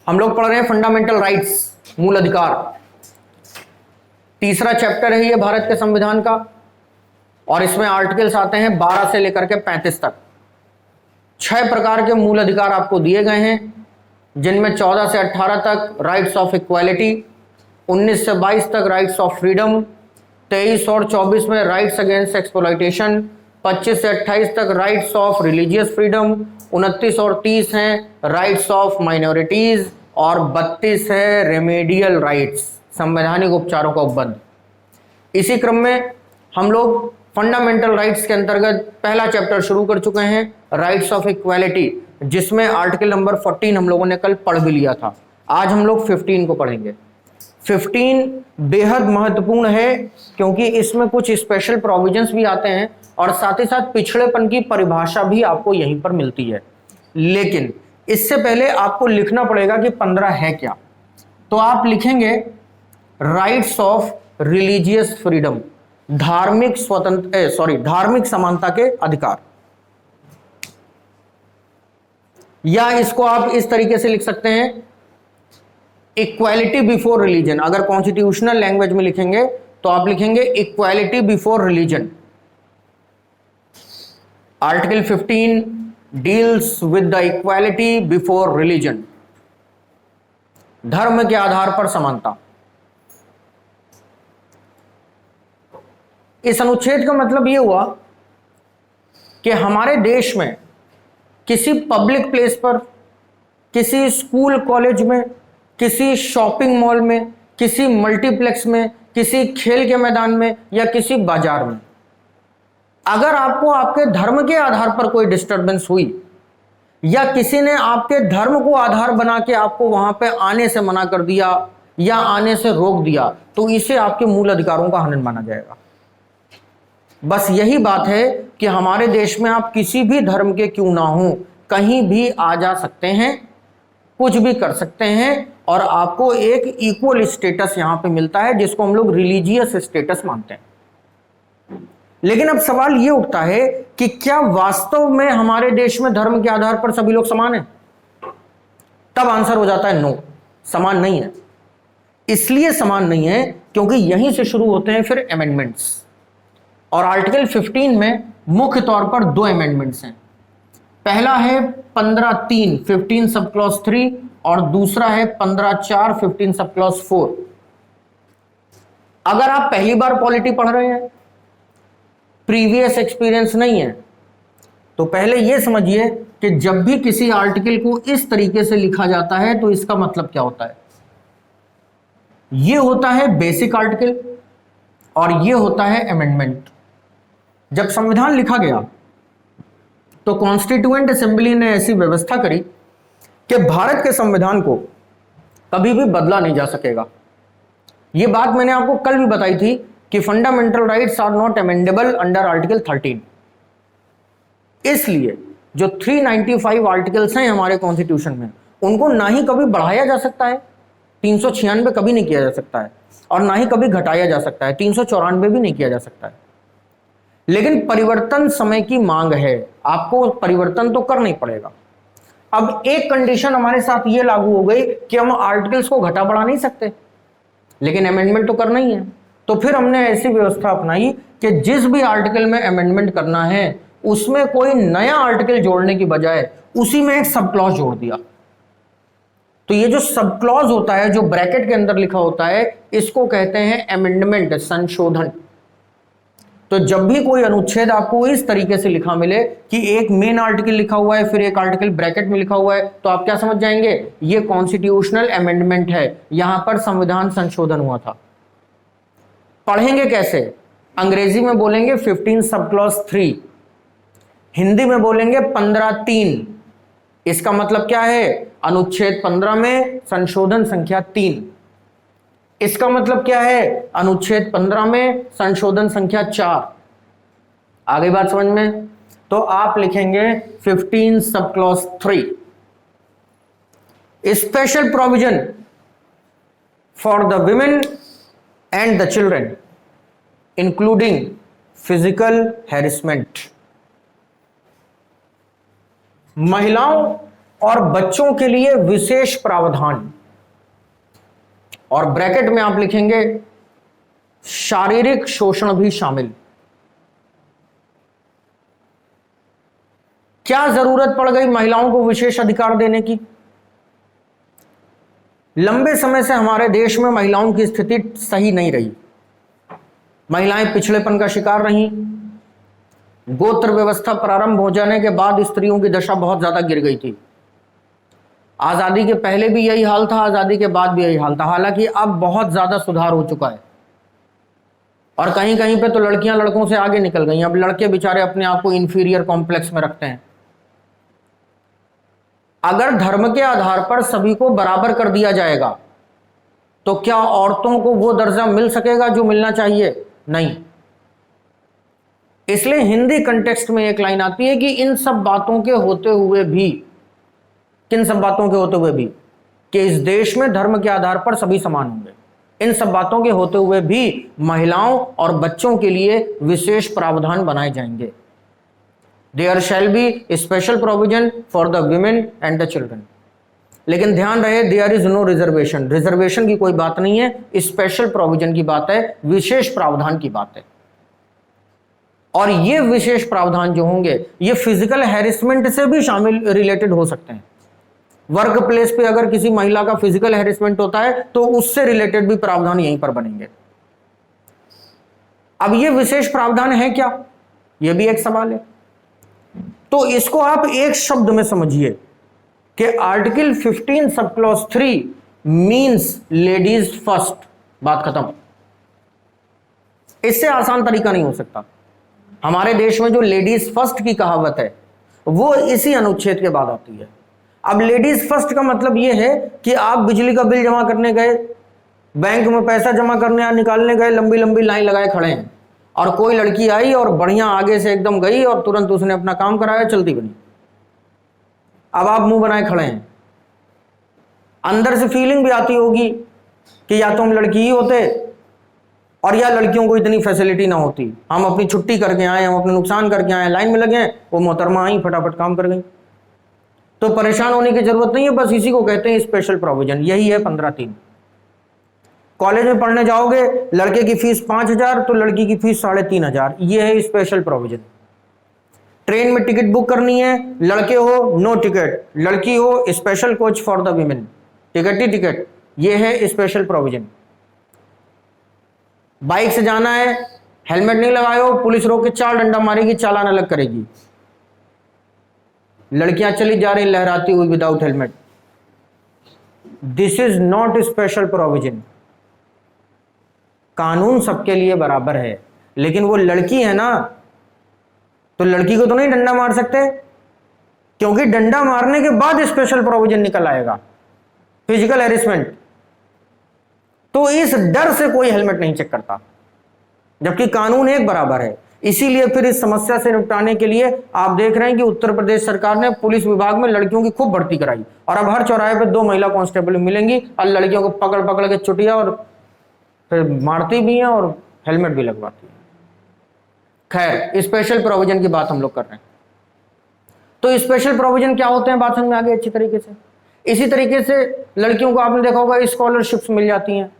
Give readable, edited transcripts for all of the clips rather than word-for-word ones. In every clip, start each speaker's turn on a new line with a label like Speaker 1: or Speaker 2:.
Speaker 1: हम लोग पढ़ रहे हैं फंडामेंटल राइट्स, मूल अधिकार। तीसरा चैप्टर है ये भारत के संविधान का, और इसमें आर्टिकल्स आते हैं 12 से लेकर के 35 तक। 6 प्रकार के मूल अधिकार आपको दिए गए हैं, जिनमें 14 से 18 तक राइट्स ऑफ इक्वालिटी, 19 से 22 तक राइट्स ऑफ फ्रीडम, 23 और 24 में राइट्स अगेंस्ट एक्सप्लॉयटेशन, 25 से 28 तक राइट्स ऑफ रिलीजियस फ्रीडम, 29 और 30 हैं राइट्स ऑफ माइनॉरिटीज, और 32 है रेमेडियल राइट्स, संवैधानिक उपचारों का उपबंध। इसी क्रम में हम लोग फंडामेंटल राइट्स के अंतर्गत पहला चैप्टर शुरू कर चुके हैं, राइट्स ऑफ इक्वालिटी, जिसमें आर्टिकल नंबर 14 हम लोगों ने कल पढ़ भी लिया था। आज हम लोग 15 को पढ़ेंगे। 15 बेहद महत्वपूर्ण है, क्योंकि इसमें कुछ स्पेशल प्रोविजंस भी आते हैं और साथ ही साथ पिछड़ेपन की परिभाषा भी आपको यहीं पर मिलती है। लेकिन इससे पहले आपको लिखना पड़ेगा कि 15 है क्या। तो आप लिखेंगे राइट्स ऑफ रिलीजियस फ्रीडम, धार्मिक धार्मिक समानता के अधिकार, या इसको आप इस तरीके से लिख सकते हैं इक्वालिटी बिफोर रिलीजन। अगर कॉन्स्टिट्यूशनल लैंग्वेज में लिखेंगे तो आप लिखेंगे equality before religion. Article 15 deals with the equality before religion, धर्म के आधार पर समानता। इस अनुच्छेद का मतलब यह हुआ कि हमारे देश में किसी पब्लिक प्लेस पर, किसी स्कूल कॉलेज में, किसी शॉपिंग मॉल में, किसी मल्टीप्लेक्स में, किसी खेल के मैदान में या किसी बाजार में, अगर आपको आपके धर्म के आधार पर कोई डिस्टरबेंस हुई या किसी ने आपके धर्म को आधार बना के आपको वहां पे आने से मना कर दिया या आने से रोक दिया, तो इसे आपके मूल अधिकारों का हनन माना जाएगा। बस यही बात है कि हमारे देश में आप किसी भी धर्म के क्यों ना हो, कहीं भी आ जा सकते हैं, कुछ भी कर सकते हैं, और आपको एक इक्वल स्टेटस यहां पे मिलता है, जिसको हम लोग रिलीजियस स्टेटस मानते हैं। लेकिन अब सवाल यह उठता है कि क्या वास्तव में हमारे देश में धर्म के आधार पर सभी लोग समान हैं? तब आंसर हो जाता है नो, समान नहीं है। इसलिए समान नहीं है क्योंकि यहीं से शुरू होते हैं फिर अमेंडमेंट्स, और आर्टिकल 15 में मुख्य तौर पर 2 अमेंडमेंट्स हैं। पहला है 15(3) 15 सब क्लॉज 3, और दूसरा है 15(4) 15 सब क्लॉज 4। अगर आप पहली बार पॉलिटी पढ़ रहे हैं, प्रीवियस एक्सपीरियंस नहीं है, तो पहले यह समझिए कि जब भी किसी आर्टिकल को इस तरीके से लिखा जाता है तो इसका मतलब क्या होता है। यह होता है बेसिक आर्टिकल और यह होता है अमेंडमेंट। जब संविधान लिखा गया तो कॉन्स्टिट्यूएंट असेंबली ने ऐसी व्यवस्था करी कि भारत के संविधान को कभी भी बदला नहीं जा सकेगा। यह बात मैंने आपको कल भी बताई थी कि fundamental rights are not amendable under article 13। इसलिए जो 395 आर्टिकल्स हैं हमारे कॉन्स्टिट्यूशन में, उनको ना ही कभी बढ़ाया जा सकता है, 396 कभी नहीं किया जा सकता है, और ना ही कभी घटाया जा सकता है, 394 भी नहीं किया जा सकता है। लेकिन परिवर्तन समय की मांग है, आपको परिवर्तन तो करना ही पड़ेगा। अब एक कंडीशन हमारे साथ ये लागू हो गई कि हम आर्टिकल्स को घटा बढ़ा नहीं सकते, लेकिन अमेंडमेंट तो करना ही है। तो फिर हमने ऐसी व्यवस्था अपनाई कि जिस भी आर्टिकल में अमेंडमेंट करना है उसमें कोई नया आर्टिकल जोड़ने की बजाय उसी में एक सब क्लॉज जोड़ दिया। तो ये जो सब क्लॉज होता है, जो ब्रैकेट के अंदर लिखा होता है, इसको कहते हैं अमेंडमेंट, संशोधन। तो जब भी कोई अनुच्छेद आपको इस तरीके से लिखा मिले कि एक मेन आर्टिकल लिखा हुआ है फिर एक आर्टिकल ब्रैकेट में लिखा हुआ है, तो आप क्या समझ जाएंगे, ये कॉन्स्टिट्यूशनल अमेंडमेंट है, यहां पर संविधान संशोधन हुआ था। पढ़ेंगे कैसे? अंग्रेजी में बोलेंगे 15 सब क्लॉज 3, हिंदी में बोलेंगे 15(3). इसका मतलब क्या है? अनुच्छेद 15 में संशोधन संख्या 3। इसका मतलब क्या है? अनुच्छेद 15 में संशोधन संख्या 4। आ गई बात समझ में? तो आप लिखेंगे 15 sub clause 3, special provision for the women and the children including physical harassment. महिलाओं और बच्चों के लिए विशेष प्रावधान, और ब्रैकेट में आप लिखेंगे शारीरिक शोषण भी शामिल। क्या जरूरत पड़ गई महिलाओं को विशेष अधिकार देने की? लंबे समय से हमारे देश में महिलाओं की स्थिति सही नहीं रही। महिलाएं पिछड़ेपन का शिकार रहीं। गोत्र व्यवस्था प्रारंभ हो जाने के बाद स्त्रियों की दशा बहुत ज्यादा गिर गई थी। आजादी के पहले भी यही हाल था, आजादी के बाद भी यही हाल था। हालांकि अब बहुत ज्यादा सुधार हो चुका है और कहीं कहीं पे तो लड़कियां लड़कों से आगे निकल गई। अब लड़के बेचारे अपने आप को इंफीरियर कॉम्प्लेक्स में रखते हैं। अगर धर्म के आधार पर सभी को बराबर कर दिया जाएगा तो क्या औरतों को वो दर्जा मिल सकेगा जो मिलना चाहिए? नहीं। इसलिए हिंदी कंटेक्स्ट में एक लाइन आती है कि इन सब बातों के होते हुए भी, किन सब बातों के होते हुए भी, कि इस देश में धर्म के आधार पर सभी समान होंगे। इन सब बातों के होते हुए भी महिलाओं और बच्चों के लिए विशेष प्रावधान बनाए जाएंगे। There shall be special provision for the women and the children. लेकिन ध्यान रहे, there is no reservation. Reservation की कोई बात नहीं है, स्पेशल प्रोविजन की बात है, विशेष प्रावधान की बात है। और ये विशेष प्रावधान जो होंगे ये फिजिकल हैरेसमेंट से भी शामिल रिलेटेड हो सकते हैं। वर्क प्लेस पे अगर किसी महिला का फिजिकल हैरेसमेंट होता है तो उससे रिलेटेड भी प्रावधान यहीं पर बनेंगे। अब ये विशेष प्रावधान है क्या, ये भी एक सवाल है। तो इसको आप एक शब्द में समझिए कि article 15 sub clause 3 means ladies first. बात खत्म। इससे आसान तरीका नहीं हो सकता। हमारे देश में जो लेडीज फर्स्ट की कहावत है वो इसी अनुच्छेद के बाद आती है। अब लेडीज फर्स्ट का मतलब यह है कि आप बिजली का बिल जमा करने गए, बैंक में पैसा जमा करने या निकालने गए, लंबी लंबी लाइन लगाए खड़े हैं और कोई लड़की आई और बढ़िया आगे से एकदम गई और तुरंत उसने अपना काम कराया, चलती बनी। अब आप मुंह बनाए खड़े हैं। अंदर से फीलिंग भी आती होगी कि या तो हम लड़की ही होते और या लड़कियों को इतनी फैसिलिटी ना होती। हम अपनी छुट्टी करके आए, हम अपने नुकसान करके आए, लाइन में लगे हैं, वो मोहतरमा आई फटाफट काम कर गई। तो परेशान होने की जरूरत नहीं है, बस इसी को कहते हैं स्पेशल प्रोविजन। यही है 15(3). कॉलेज में पढ़ने जाओगे, लड़के की फीस 5,000 तो लड़की की फीस 3,500। यह है स्पेशल प्रोविजन। ट्रेन में टिकट बुक करनी है, लड़के हो नो टिकट, लड़की हो special coach for the women, ticket he ticket. यह है स्पेशल प्रोविजन। बाइक से जाना है, हेलमेट नहीं लगाए हो, पुलिस रोक के 4 डंडा मारेगी, चालान अलग करेगी। लड़कियां चली जा रही लहराती हुई without helmet. This is not special provision. कानून सबके लिए बराबर है, लेकिन वो लड़की है ना, तो लड़की को तो नहीं डंडा मार सकते, क्योंकि डंडा मारने के बाद स्पेशल प्रोविजन निकल आएगा, फिजिकल हैरेसमेंट। तो इस डर से कोई हेलमेट नहीं चेक करता, जबकि कानून एक बराबर है। इसीलिए फिर इस समस्या से निपटाने के लिए आप देख रहे हैं कि उत्तर प्रदेश सरकार ने पुलिस विभाग में लड़कियों की खूब भर्ती कराई और अब हर चौराहे पे 2 महिला कांस्टेबल मिलेंगी और लड़कियों को पकड़ पकड़ के चुटिया और फिर मारती भी हैं और हेलमेट भी लगवाती है। खैर, स्पेशल प्रोविजन की बात हम लोग कर रहे हैं। तो स्पेशल प्रोविजन क्या होते हैं, बात समझ में आ गई अच्छी तरीके से। इसी तरीके से लड़कियों को आपने देखा होगा स्कॉलरशिप्स मिल जाती हैं,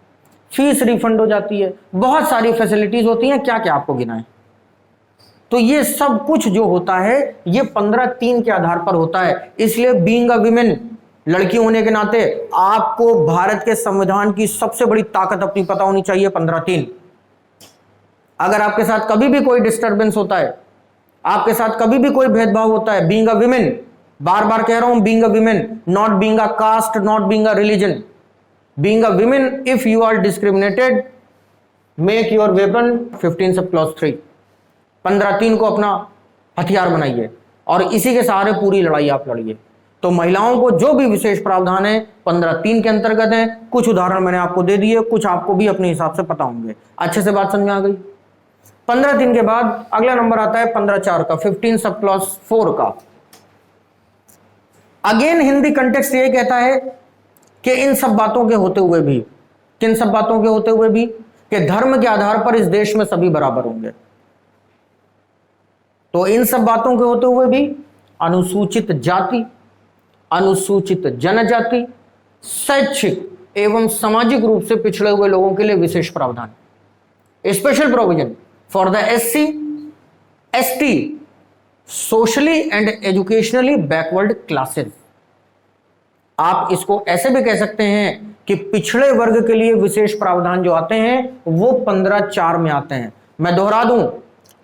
Speaker 1: फीस रिफंड हो जाती है, बहुत सारी फैसिलिटीज होती हैं। क्या क्या आपको गिनाएं? तो ये सब कुछ जो होता है ये 15(3) के आधार पर होता है। इसलिए बीइंग अ विमेन, लड़की होने के नाते आपको भारत के संविधान की सबसे बड़ी ताकत अपनी पता होनी चाहिए, 15(3). अगर आपके साथ कभी भी कोई डिस्टर्बेंस होता है, आपके साथ कभी भी कोई भेदभाव होता है, बीइंग अ विमेन, बार बार कह रहा हूं, being a women, not being a caste, not being a religion, being a women, if you are discriminated, make your weapon 15 sub clause 3। 15(3) को अपना हथियार बनाइए और इसी के सहारे पूरी लड़ाई आप लड़िए। तो महिलाओं को जो भी विशेष प्रावधान है 15(3) के अंतर्गत है। कुछ उदाहरण मैंने आपको दे दिए, कुछ आपको भी अपने हिसाब से पता होंगे। अच्छे से बात समझ में आ गई। 15(3) के बाद अगला नंबर आता है 15(4) का, 15 सब क्लॉज 4 का। अगेन हिंदी कंटेक्स्ट ये कहता है कि इन सब बातों के होते हुए भी, किन सब बातों के होते हुए भी, कि धर्म के आधार पर इस देश में सभी बराबर होंगे। तो इन सब बातों के होते हुए भी अनुसूचित जाति, अनुसूचित जनजाति, शैक्षिक एवं सामाजिक रूप से पिछड़े हुए लोगों के लिए विशेष प्रावधान, special provision for the SC, ST, socially and educationally backward classes. आप इसको ऐसे भी कह सकते हैं कि पिछड़े वर्ग के लिए विशेष प्रावधान जो आते हैं वो 15(4) में आते हैं। मैं दोहरा दूं,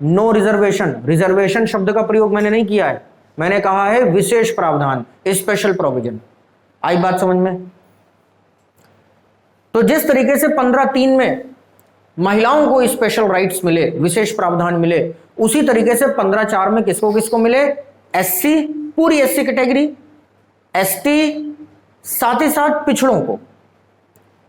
Speaker 1: नो रिजर्वेशन, रिजर्वेशन शब्द का प्रयोग मैंने नहीं किया है, मैंने कहा है विशेष प्रावधान, स्पेशल प्रोविजन। आई बात समझ में? तो जिस तरीके से 15(3) में महिलाओं को स्पेशल राइट्स मिले, विशेष प्रावधान मिले, उसी तरीके से 15(4) में किसको किसको मिले? SC, पूरी SC कैटेगरी, ST, साथ ही साथ पिछड़ों को।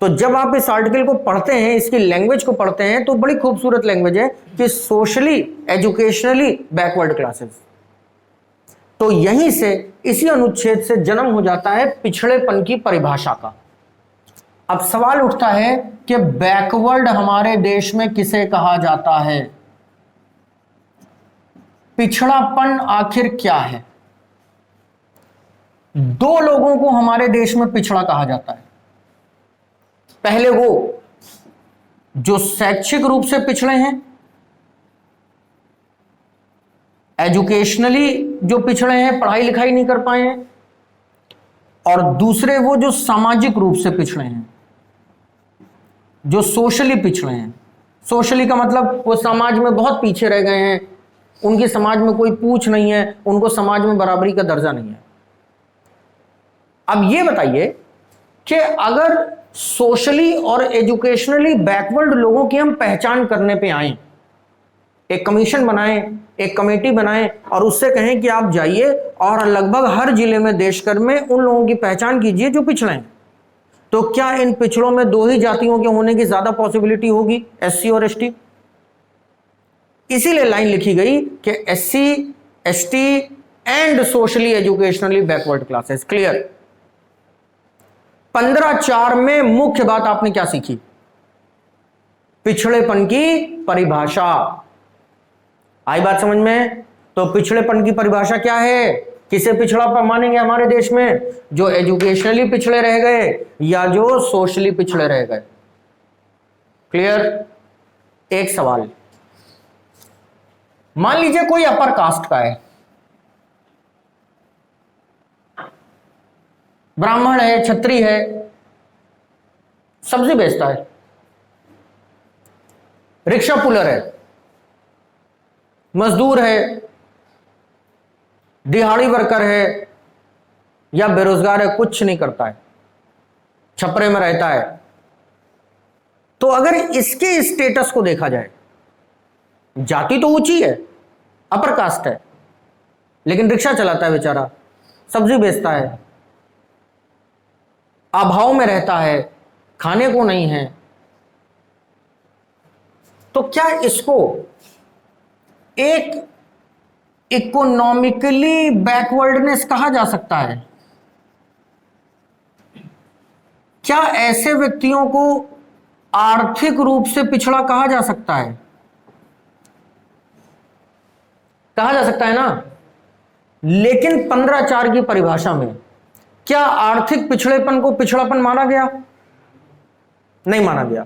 Speaker 1: तो जब आप इस आर्टिकल को पढ़ते हैं, इसकी लैंग्वेज को पढ़ते हैं, तो बड़ी खूबसूरत लैंग्वेज है कि सोशली एजुकेशनली बैकवर्ड क्लासेस। तो यहीं से, इसी अनुच्छेद से जन्म हो जाता है पिछड़ेपन की परिभाषा का। अब सवाल उठता है कि बैकवर्ड हमारे देश में किसे कहा जाता है? पिछड़ापन आखिर क्या है? दो लोगों को हमारे देश में पिछड़ा कहा जाता है। पहले वो जो शैक्षिक रूप से पिछड़े हैं, एजुकेशनली जो पिछड़े हैं, पढ़ाई लिखाई नहीं कर पाए हैं, और दूसरे वो जो सामाजिक रूप से पिछड़े हैं, जो सोशली पिछड़े हैं। सोशली का मतलब वो समाज में बहुत पीछे रह गए हैं, उनकी समाज में कोई पूछ नहीं है, उनको समाज में बराबरी का दर्जा नहीं है। अब ये बताइए कि अगर सोशली और एजुकेशनली बैकवर्ड लोगों की हम पहचान करने पे आए, एक कमीशन बनाएं, एक कमेटी बनाएं और उससे कहें कि आप जाइए और लगभग हर जिले में, देशभर में उन लोगों की पहचान कीजिए जो पिछड़े हैं, तो क्या इन पिछड़ों में दो ही जातियों के होने की ज्यादा पॉसिबिलिटी होगी, SC और ST? इसीलिए लाइन लिखी गई कि SC, ST and socially educationally backward classes. Clear? 15(4) में मुख्य बात आपने क्या सीखी? पिछड़ेपन की परिभाषा। आई बात समझ में? तो पिछड़ेपन की परिभाषा क्या है? किसे पिछड़ा मानेंगे हमारे देश में? जो एजुकेशनली पिछड़े रह गए या जो सोशली पिछड़े रह गए। क्लियर? एक सवाल, मान लीजिए कोई अपर कास्ट का है, ब्राह्मण है, क्षत्रिय है, सब्जी बेचता है, रिक्शा पुलर है, मजदूर है, दिहाड़ी वर्कर है या बेरोजगार है, कुछ नहीं करता है, छपरे में रहता है। तो अगर इसके स्टेटस को देखा जाए, जाति तो ऊंची है, अपर कास्ट है, लेकिन रिक्शा चलाता है बेचारा, सब्जी बेचता है, अभाव में रहता है, खाने को नहीं है, तो क्या इसको एक इकोनॉमिकली बैकवर्डनेस कहा जा सकता है? क्या ऐसे व्यक्तियों को आर्थिक रूप से पिछड़ा कहा जा सकता है? कहा जा सकता है ना। लेकिन 15(4) की परिभाषा में क्या आर्थिक पिछड़ेपन को पिछड़ापन माना गया? नहीं माना गया।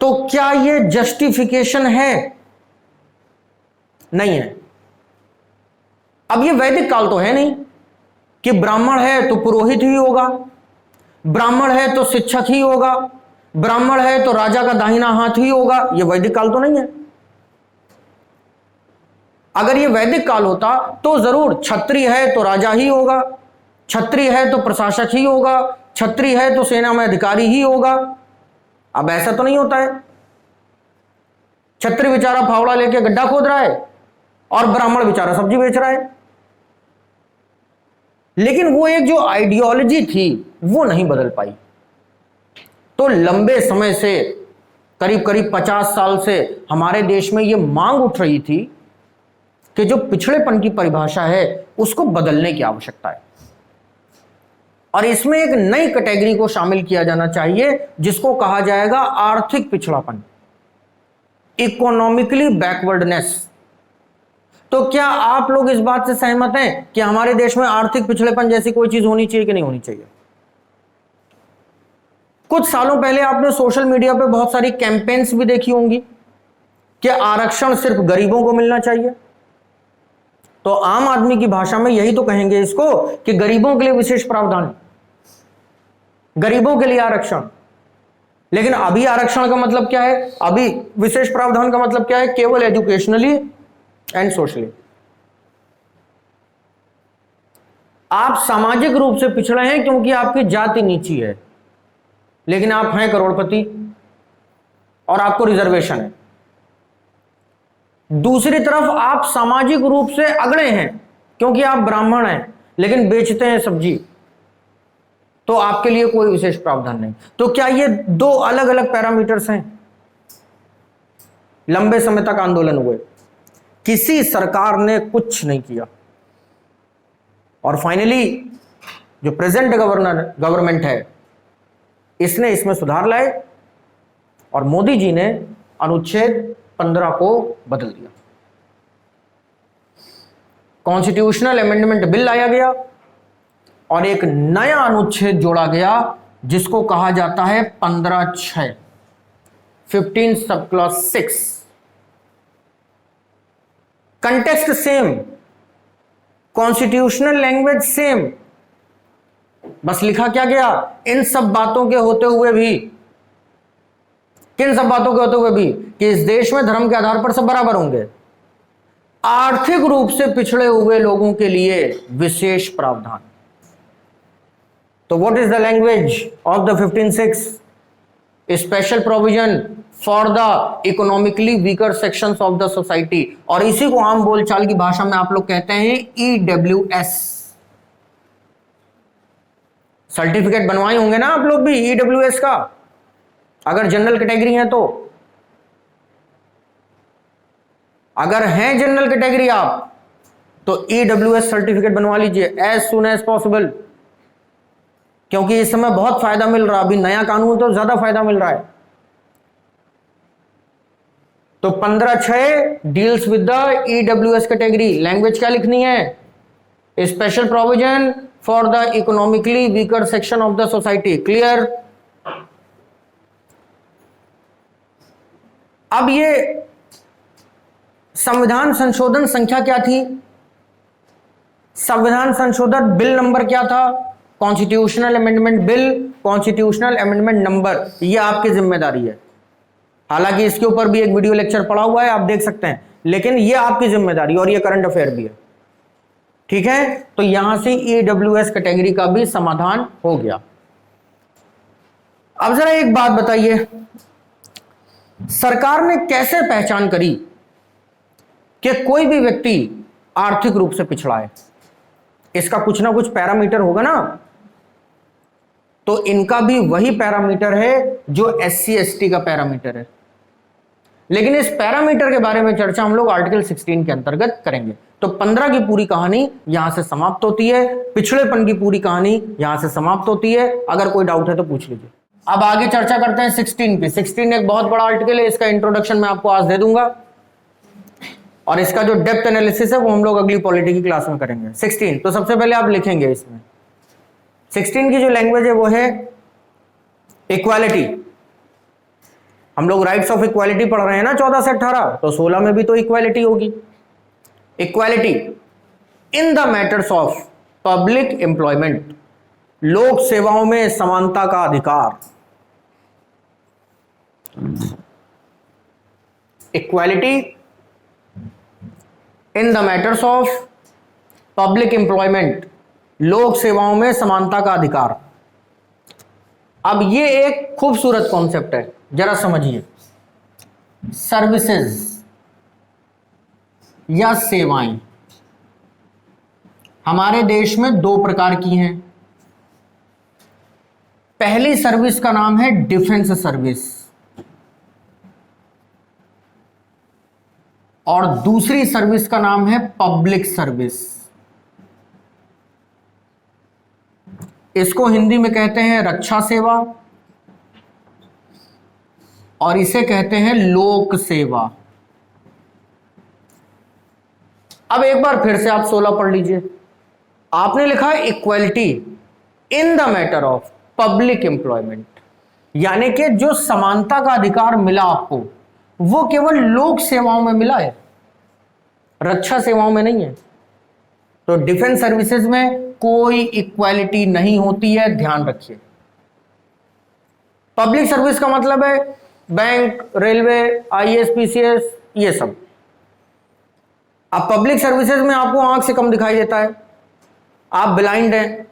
Speaker 1: तो क्या यह जस्टिफिकेशन है? नहीं है। अब यह वैदिक काल तो है नहीं कि ब्राह्मण है तो पुरोहित ही होगा, ब्राह्मण है तो शिक्षक ही होगा, ब्राह्मण है तो राजा का दाहिना हाथ ही होगा। यह वैदिक काल तो नहीं है। अगर यह वैदिक काल होता तो जरूर क्षत्रिय है तो राजा ही होगा, क्षत्रिय है तो प्रशासक ही होगा, क्षत्रिय है तो सेना में अधिकारी ही होगा। अब ऐसा तो नहीं होता है। क्षत्रिय बेचारा फावड़ा लेके गड्ढा खोद रहा है और ब्राह्मण बेचारा सब्जी बेच रहा है। लेकिन वो एक जो आइडियोलॉजी थी वो नहीं बदल पाई। तो लंबे समय से, करीब करीब 50 साल से हमारे देश में ये मांग उठ रही थी कि जो पिछड़ेपन की परिभाषा है उसको बदलने की आवश्यकता है और इसमें एक नई कैटेगरी को शामिल किया जाना चाहिए जिसको कहा जाएगा आर्थिक पिछड़ापन, इकोनॉमिकली बैकवर्डनेस। तो क्या आप लोग इस बात से सहमत हैं कि हमारे देश में आर्थिक पिछड़ेपन जैसी कोई चीज होनी चाहिए कि नहीं होनी चाहिए? कुछ सालों पहले आपने सोशल मीडिया पे बहुत सारी कैंपेन्स भी देखी होंगी कि आरक्षण सिर्फ गरीबों को मिलना चाहिए। तो आम आदमी की भाषा में यही तो कहेंगे इसको कि गरीबों के लिए विशेष प्रावधान, गरीबों के लिए आरक्षण। लेकिन अभी आरक्षण का मतलब क्या है? अभी विशेष प्रावधान का मतलब क्या है? केवल एजुकेशनली एंड सोशली। आप सामाजिक रूप से पिछड़े हैं क्योंकि आपकी जाति नीची है, लेकिन आप हैं करोड़पति और आपको रिजर्वेशन है। दूसरी तरफ आप सामाजिक रूप से अगड़े हैं क्योंकि आप ब्राह्मण हैं, लेकिन बेचते हैं सब्जी, तो आपके लिए कोई विशेष प्रावधान नहीं। तो क्या ये दो अलग अलग पैरामीटर्स हैं? लंबे समय तक आंदोलन हुए, किसी सरकार ने कुछ नहीं किया, और फाइनली जो प्रेजेंट गवर्नमेंट है इसने इसमें सुधार लाए और मोदी जी ने अनुच्छेद 15 को बदल दिया। कॉन्स्टिट्यूशनल अमेंडमेंट बिल लाया गया और एक नया अनुच्छेद जोड़ा गया जिसको कहा जाता है 15(6), 15 sub clause 6। Context same, constitutional language same, बस लिखा क्या गया? इन सब बातों के होते हुए भी, किन सब बातों के होते हुए भी कि इस देश में धर्म के आधार पर सब बराबर होंगे, आर्थिक रूप से पिछड़े हुए लोगों के लिए विशेष प्रावधान। तो what is the language of the 15(6)? Special provision for the economically weaker sections of the society, और इसी को आम बोलचाल की भाषा में आप लोग कहते हैं EWS। सर्टिफिकेट बनवाए होंगे ना आप लोग भी EWS का, अगर जनरल कैटेगरी है तो। अगर हैं जनरल कैटेगरी आप तो EWS सर्टिफिकेट बनवा लीजिए एज सुन एज पॉसिबल, क्योंकि इस समय बहुत फायदा मिल रहा है। अभी नया कानून तो ज्यादा फायदा मिल रहा है। तो 15(6) deals with the EWS category. Language क्या लिखनी है? Special provision for the economically weaker section of the society. Clear? अब ये संविधान संशोधन संख्या क्या थी? संविधान संशोधन बिल नंबर क्या था? Constitutional amendment bill, constitutional amendment number, ये आपकी जिम्मेदारी है। हालांकि इसके ऊपर भी एक वीडियो लेक्चर पड़ा हुआ है, आप देख सकते हैं, लेकिन ये आपकी जिम्मेदारी और ये करंट अफेयर भी है। ठीक है, तो यहां से EWS कैटेगरी का भी समाधान हो गया। अब जरा एक बात बताइए, सरकार ने कैसे पहचान करी कि कोई भी व्यक्ति आर्थिक रूप से पिछड़ा है? इसका कुछ ना कुछ पैरामीटर होगा ना। तो इनका भी वही पैरामीटर है जो SC ST का पैरामीटर है, लेकिन इस पैरामीटर के बारे में चर्चा हम लोग आर्टिकल 16 के अंतर्गत करेंगे। तो 15 की पूरी कहानी यहां से समाप्त होती है, पिछड़ेपन की पूरी कहानी यहां से समाप्त होती है। अगर कोई डाउट है तो पूछ लीजिए। अब आगे चर्चा करते हैं 16 की। 16 एक बहुत बड़ा आर्टिकल है, इसका इंट्रोडक्शन मैं आपको आज दे दूंगा, और इसका जो डेप्थ एनालिसिस है वो हम लोग अगली पॉलिटी की क्लास में करेंगे। 16 तो सबसे पहले आप लिखेंगे इसमें 16 की जो लैंग्वेज है वो है इक्वालिटी। हम लोग राइट्स ऑफ इक्वालिटी पढ़ रहे हैं ना 14 से 18, तो 16 में भी तो इक्वालिटी होगी। Equality in the matters of public employment, लोक सेवाओं में समानता का अधिकार। Equality in the matters of public employment, लोक सेवाओं में समानता का अधिकार। अब ये एक खूबसूरत कॉन्सेप्ट है, जरा समझिए। सर्विसेज या सेवाएं हमारे देश में दो प्रकार की हैं। पहली सर्विस का नाम है डिफेंस सर्विस, और दूसरी सर्विस का नाम है पब्लिक सर्विस। इसको हिंदी में कहते हैं रक्षा सेवा, और इसे कहते हैं लोक सेवा। अब एक बार फिर से आप 16 पढ़ लीजिए। आपने लिखा है equality in the matter of public employment, यानी कि जो समानता का अधिकार मिला आपको वो केवल लोक सेवाओं में मिला है, रक्षा सेवाओं में नहीं है। तो डिफेंस सर्विसेज में कोई इक्वालिटी नहीं होती है, ध्यान रखिए। पब्लिक सर्विस का मतलब है बैंक, रेलवे, आईएएस, पीसीएस, ये सब। अब पब्लिक सर्विसेज में आपको आंख से कम दिखाई देता है, आप ब्लाइंड हैं,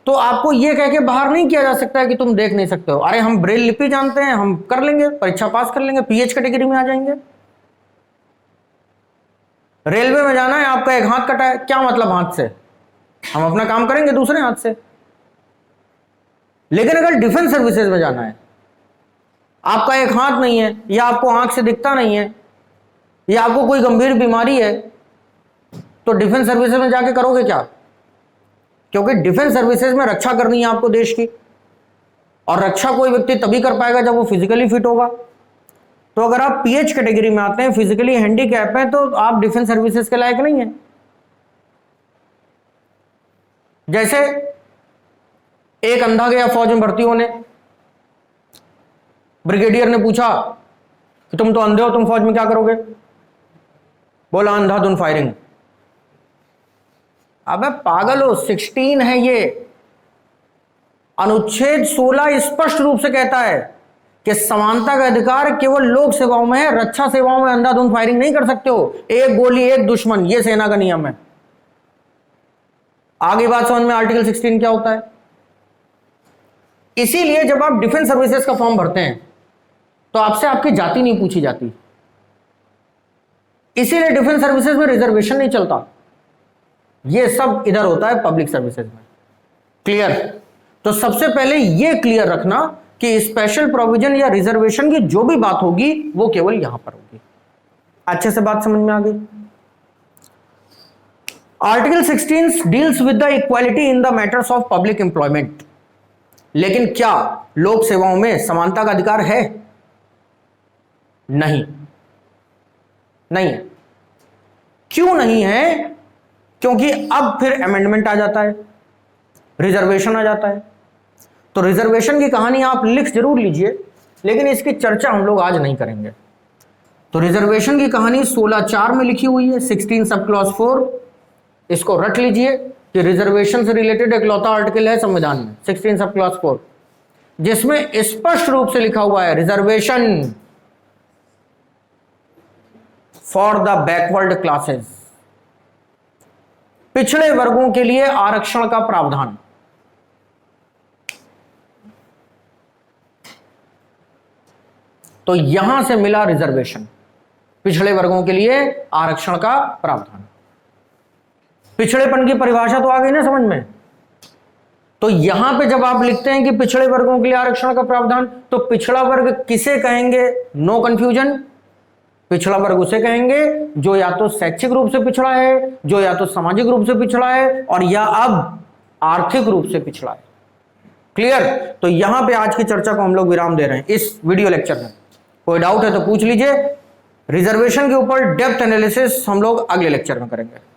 Speaker 1: तो आपको यह कह के बाहर नहीं किया जा सकता है कि तुम देख नहीं सकते हो। अरे हम ब्रेल लिपि जानते हैं, हम कर लेंगे, परीक्षा पास कर लेंगे, पीएच कैटेगरी में आ जाएंगे। रेलवे में जाना है, आपका एक हाथ कटा है, क्या मतलब हाथ से? हम अपना काम करेंगे दूसरे हाथ से। लेकिन अगर डिफेंस सर्विसेज में जाना है, आपका एक हाथ नहीं है, या आपको आंख से दिखता नहीं है, या आपको कोई गंभीर बीमारी है, तो डिफेंस सर्विसेज में जाके करोगे क्या? क्योंकि डिफेंस सर्विसेज में रक्षा करनी है आपको देश की, और रक्षा कोई व्यक्ति तभी कर पाएगा जब वो फिजिकली फिट होगा। तो अगर आप पीएच कैटेगरी में आते हैं, फिजिकली हैंडीकैप है, तो आप डिफेंस सर्विसेज के लायक नहीं है। जैसे एक अंधा गया फौज में भर्ती होने, ब्रिगेडियर ने पूछा कि तुम तो अंधे हो, तुम फौज में क्या करोगे? बोला अंधाधुन फायरिंग। अबे पागल हो, 16 है ये। अनुच्छेद 16 स्पष्ट रूप से कहता है कि समानता का अधिकार केवल लोक सेवाओं में है, रक्षा सेवाओं में अंधाधुन फायरिंग नहीं कर सकते हो। एक गोली एक दुश्मन, ये सेना का नियम है। आगे बात समझ में, आर्टिकल 16 क्या होता है। इसीलिए जब आप डिफेंस सर्विसेज का फॉर्म भरते हैं तो आपसे आपकी जाति नहीं पूछी जाती, इसीलिए डिफेंस सर्विसेज में रिजर्वेशन नहीं चलता। ये सब इधर होता है पब्लिक सर्विसेज में। क्लियर? तो सबसे पहले ये क्लियर रखना कि स्पेशल प्रोविजन या रिजर्वेशन की जो भी बात होगी वो केवल यहां पर होगी। अच्छे से बात समझ में आ गई? Article 16 deals with the equality in the matters of public employment. लेकिन क्या लोक सेवाओं में समानता का अधिकार है? नहीं, नहीं है। क्यों नहीं है? क्योंकि अब फिर अमेंडमेंट आ जाता है, रिजर्वेशन आ जाता है। तो रिजर्वेशन की कहानी आप लिख जरूर लीजिए, लेकिन इसकी चर्चा हम लोग आज नहीं करेंगे। तो रिजर्वेशन की कहानी 16(4) में लिखी हुई है, 16 सब क्लॉज 4। इसको रट लीजिए कि रिजर्वेशन से रिलेटेड एक लौता आर्टिकल है संविधान में, 16 सब क्लॉज 4, जिसमें स्पष्ट रूप से लिखा हुआ है reservation for the backward classes, पिछड़े वर्गों के लिए आरक्षण का प्रावधान। तो यहां से मिला रिजर्वेशन, पिछड़े वर्गों के लिए आरक्षण का प्रावधान। पिछड़ेपन की परिभाषा तो आ गई ना समझ में। तो यहां पे जब आप लिखते हैं कि पिछड़े वर्गों के लिए आरक्षण का प्रावधान, तो पिछड़ा वर्ग किसे कहेंगे? नो कंफ्यूजन, पिछड़ा वर्ग उसे कहेंगे जो या तो शैक्षिक रूप से पिछड़ा है, जो या तो सामाजिक रूप से पिछड़ा है, और या अब आर्थिक रूप से पिछड़ा है। क्लियर? तो यहां पे आज की चर्चा को हम लोग विराम दे रहे हैं इस वीडियो लेक्चर में। कोई डाउट है तो पूछ लीजिए। रिजर्वेशन के ऊपर डेप्थ एनालिसिस हम लोग अगले लेक्चर में करेंगे।